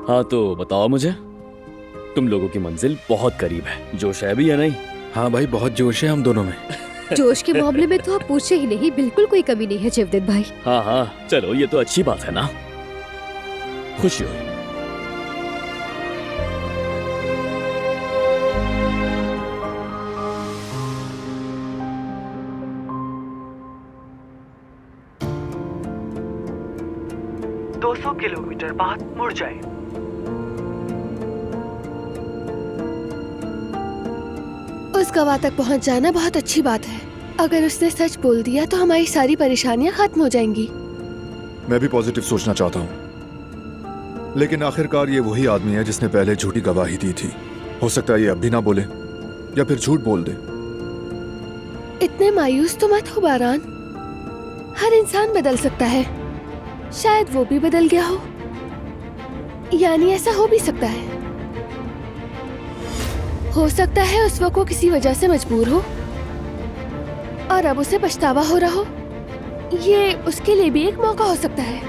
हाँ तो बताओ मुझे, तुम लोगों की मंजिल बहुत करीब है, जोश है भी या नहीं? हाँ भाई, बहुत जोश है हम दोनों में। जोश के मामले में तो आप पूछे ही नहीं, बिल्कुल कोई कमी नहीं है जवदेत भाई। हाँ हाँ चलो, ये तो अच्छी बात है ना, खुशी हुई। दो 200 किलोमीटर बाद मुड़ जाए। उस गवाह तक पहुंच जाना बहुत अच्छी बात है। अगर उसने सच बोल दिया तो हमारी सारी परेशानियां खत्म हो जाएंगी। मैं भी पॉजिटिव सोचना चाहता हूँ, लेकिन आखिरकार ये वही आदमी है जिसने पहले झूठी गवाही दी थी। हो सकता है ये अब भी ना बोले या फिर झूठ बोल दे। इतने मायूस तो मत हो बारान, हर इंसान बदल सकता है। शायद वो भी बदल गया हो, यानी ऐसा हो भी सकता है। हो सकता है उस वक्त वो किसी वजह से मजबूर हो और अब उसे पछतावा हो रहा हो। ये उसके लिए भी एक मौका हो सकता है।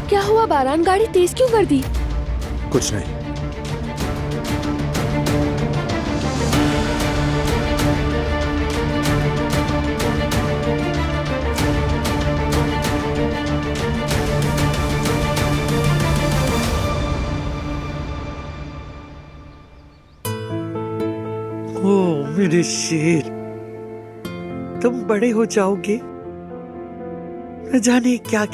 क्या हुआ बारान, गाड़ी तेज क्यों कर दी? कुछ नहीं। ओ मेरे शेर, तुम बड़े हो जाओगे, न जाने क्या